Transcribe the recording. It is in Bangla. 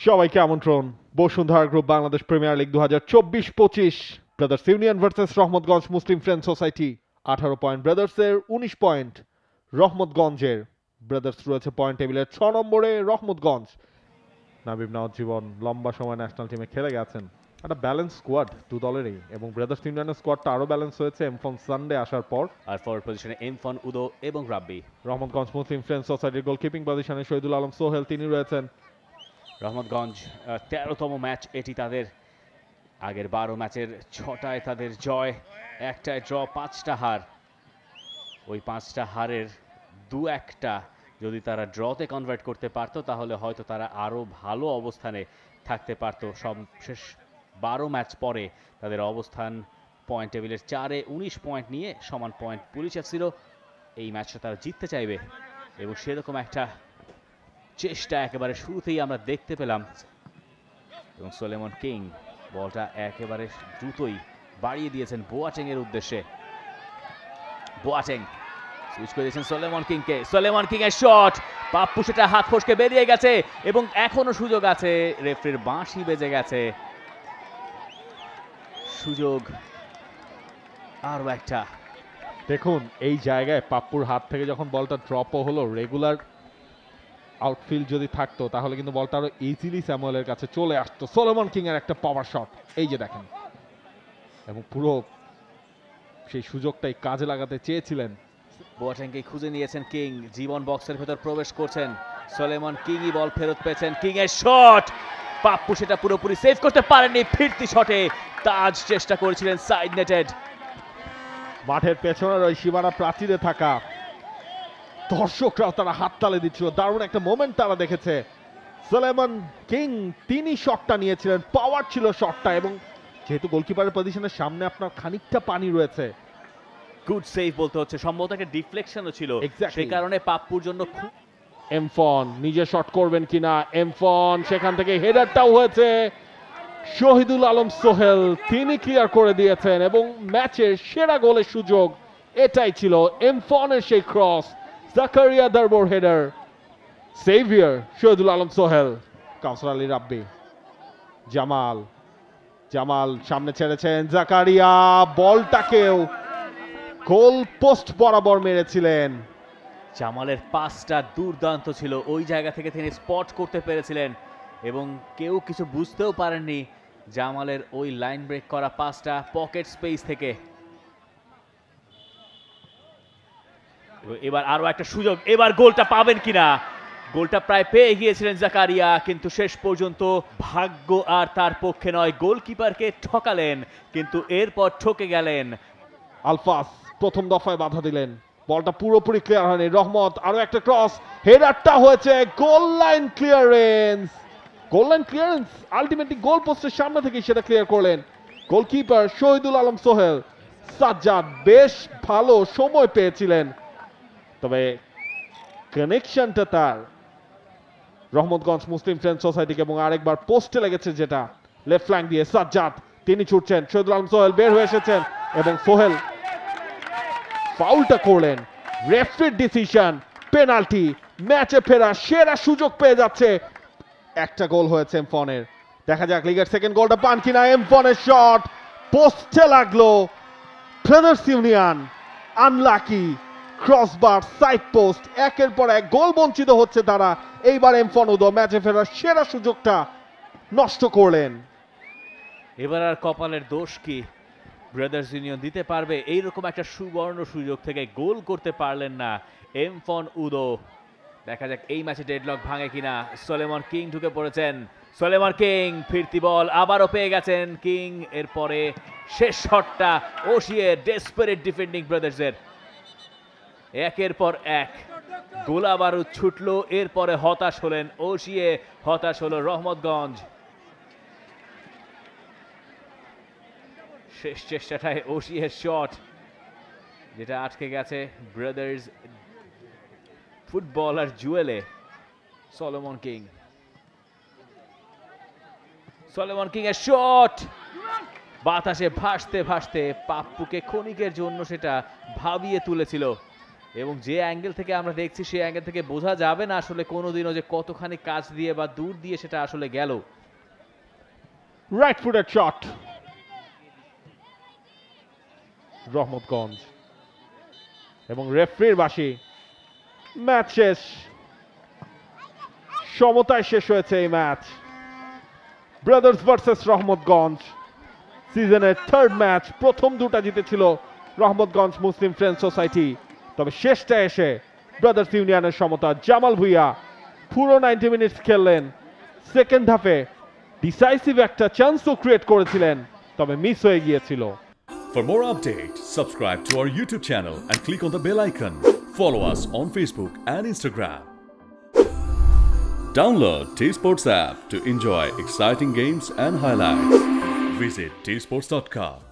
সবাইকে আমন্ত্রণ Bashundhara group Bangladesh premier league 2024-25 Brothers union versus Rahmatganj Muslim friend society. 18 point ব্রাদার্সের, 19 পয়েন্ট রহমতগঞ্জের। ব্রাদার্স রয়েছে পয়েন্ট টেবিলের 6 নম্বরে, রহমতগঞ্জ। নাবিব নওয়াজ্জীবন লম্বা সময় ন্যাশনাল টিমে খেলে গেছেন। একটা ব্যালেন্স স্কোয়াড দু দলেরই, এবং ব্রাদার্স ইউনিয়নের স্কোয়াডটা আরো ব্যালেন্স হয়েছে এমফন সানডে আসার পর। আর ফরওয়ার্ড পজিশনে এমফন, উদো এবং রাব্বি। রহমতগঞ্জ মুসলিম ফ্রেন্ড সোসাইটির গোলকিপিং পজিশনে শহীদুল আলম সোহেল, তিনি রয়েছেন। রহমতগঞ্জ 13তম ম্যাচ এটি তাদের। আগের 12 ম্যাচের 6টায় তাদের জয়, 1টায় ড্র, 5টা হার। ওই 5টা হারের 2-1টা যদি তারা ড্রতে কনভার্ট করতে পারতো তাহলে হয়তো তারা আরও ভালো অবস্থানে থাকতে পারতো। শেষ 12 ম্যাচ পরে তাদের অবস্থান পয়েন্ট টেবিলের 4-এ 19 পয়েন্ট নিয়ে সমান পয়েন্ট পুলিশ এফসির। এই ম্যাচটা তারা জিততে চাইবে এবং সেরকম একটা চেষ্টা একেবারে শুরুতেই আমরা দেখতে পেলাম। এবং সোলেমন কিং বলটা একেবারে দ্রুতই বাড়িয়ে দিয়েছেন বোয়াটেং এর উদ্দেশ্যে। বোয়াটেং সুইচ করে দিয়েছেন সোলেমন কিংকে। সোলেমন কিং এর শট, পাপ্পু সেটা হাত ফসকে বেরিয়ে গেছে এবং এখনো সুযোগ আছে। রেফারির বাঁশি বেজে গেছে। সুযোগ আরো একটা। দেখুন এই জায়গায় পাপ্পুর হাত থেকে যখন বলটা ড্রপও হলো, রেগুলার আউটফিল্ড যদি থাকতো তাহলে কিন্তু বলটা আরো ইজিলি স্যামুয়েলের কাছে চলে আসতো। সোলোমন কিং এর একটা পাওয়ার শট, এই যে দেখেন, এবং পুরো সেই সুযোগটাই কাজে লাগাতে চেয়েছিলেন। বোয়াটেংকে খুঁজে নিয়েছেন কিং, জীবন বক্সের ভেতর প্রবেশ করছেন। সোলেমন কিংই বল ফেরত পেয়েছেন। কিং এর শট, পাপ্পু সেটা পুরোপুরি সেভ করতে পারেননি। ফিরতি শটে তাজ চেষ্টা করেছিলেন, সাইড নেটেড। মাঠের পেছনের ওই সীমানা প্রাচীরে থাকা দর্শকরাও তারা হাততালি দিচ্ছিল। দারুণ একটা মোমেন্ট তারা দেখেছে। সোলেমন কিং তিনি শটটা নিয়েছিলেন, পাওয়ার ছিল শটটা, এবং যেহেতু গোলকিপারের পজিশনের সামনে আপনার খানিকটা পানি রয়েছে, গুড সেভ বলতে হচ্ছে, সম্ভবত একটা ডিফ্লেকশনও ছিল, Exactly. সেই কারণে পাপ্পুর জন্য খুব। এমফন নিজে শট করবেন কিনা, এমফন সেখান থেকে হেডারটাও হয়েছে। শহীদুল আলম সোহেল তিনি ক্লিয়ার করে দিয়েছেন এবং ম্যাচের সেরা গোলের সুযোগ এটাই ছিল। এমফনের সেই ক্রস, জাকারিয়া দারবোর হেডার, সেভিয়ার শহীদুল আলম সোহেল। কাউসার আলী রাব্বি, জামাল, জামাল সামনে ছেড়েছেন, জাকারিয়া বলটাকেও গোল পোস্ট বরাবর মেরেছিলেন। জামালের পাসটা দুর্দান্ত ছিল, ওই জায়গা থেকে তিনি স্পট করতে পেরেছিলেন এবং কেউ কিছু বুঝতেও পারেননি জামালের ওই লাইন ব্রেক করা পাসটা পকেট স্পেস থেকে। এবার আরো একটা সুযোগ, এবার গোলটা পাবেন কিনা। গোলটা প্রায় পেয়ে গিয়েছিলেন জাকারিয়া, কিন্তু শেষ পর্যন্ত ভাগ্য আর তার পক্ষে নয়। গোলকিপারকে ঠকালেন কিন্তু এরপর ঠকে গেলেন। আলফাস প্রথম দফায় বাধা দিলেন, বলটা পুরোপুরি ক্লিয়ার হয়নি। রহমত আরো একটা ক্রস, হেডারটা হয়েছে। Goal line clearance, goal line clearance, ultimately goal পোস্টের সামনে থেকে সেটা ক্লিয়ার করলেন গোলকিপার শহীদুল আলম সোহেল। সাজ্জাদ বেশ ভালো সময় পেয়েছিলেন, তবে কানেকশনটা তার রহমতগঞ্জ মুসলিম ফ্রেন্ড সোসাইটিকে, এবং আরেকবার পোস্টে লেগেছে যেটা। লেফট ফ্ল্যাঙ্ক দিয়ে সাজ্জাদ তিনি ছুটছেন, শহীদুল আলম সোহেল বের হয়ে এসেছেন এবং সোহেল ফাউলটা করলেন। রেফারির ডিসিশন, পেনাল্টি। ম্যাচে ফেরা সেরা সুযোগ পেয়ে যাচ্ছে। একটা গোল হয়েছে এমফনের, দেখা যাক লিগের সেকেন্ড গোলটা পান কিনা। এমফনের শট পোস্টে লাগলো। Brothers union unlucky, crossbar, side post, একের পর এক গোল বঞ্চিত হচ্ছে তারা। এইবার এমফন উদো ম্যাচে ফেরার সেরা সুযোগটা নষ্ট করলেন। এবার আর কপালের দোষ কি, ব্রাদার্স ইউনিয়ন দিতে পারবে এইরকম একটা সুবর্ণ সুযোগ থেকে গোল করতে পারলেন না এমফন উদো। দেখা যাক এই ম্যাচে ডেডলক ভাঙে কিনা। সোলেমন কিং ঢুকে পড়েছেন, সোলেমন কিং ফিরতি বল আবারও পেয়ে গেছেন কিং। এরপরে শেষ শটটা ওশিয়ে, ডেসপারেট ডিফেন্ডিং ব্রাদার্সের। একের পর এক গোলা বারুদ ছুটলো, এরপরে হতাশ হলেন ওশিয়ে, হতাশ হলো রহমতগঞ্জ। শেষ চেষ্টাটায় ওশিয়ের শট যেটা আটকে গেছে ব্রাদার্স ফুটবলার জুয়েলে। সলোমন কিং, সলোমন কিং এর শট বাতাসে ভাসতে ভাসতে পাপ্পুকে ক্ষণিকের জন্য সেটা ভাবিয়ে তুলেছিল এবং যে অ্যাঙ্গেল থেকে আমরা দেখছি সেই অ্যাঙ্গেল থেকে বোঝা যাবে না আসলে কোনোদিনও যে কতখানি কাছ দিয়ে বা দূর দিয়ে সেটা আসলে গেল। রাইট ফুটেড শট, রহমতগঞ্জ এবং রেফারির বাঁশি। ম্যাচ শেষ, সমতায় শেষ হয়েছে এই ম্যাচ। ব্রাদার্স ভার্সেস রহমতগঞ্জ, সিজনের থার্ড ম্যাচ। প্রথম দুটা জিতেছিল রহমতগঞ্জ মুসলিম ফ্রেন্ডস সোসাইটি, তবে শেষটা এসে ব্রাদার্স ইউনিয়নের সমতা। জামাল ভুইয়া পুরো 90 মিনিটস খেললেন। সেকেন্ড হাফে ডিসাইসিভ একটা চান্সও ক্রিয়েট করেছিলেন, তবে মিস হয়ে গিয়েছিল। For more updates, subscribe to our YouTube channel and click on the bell icon. Follow us on Facebook and Instagram. Download T-Sports app to enjoy exciting games and highlights. Visit tsports.com.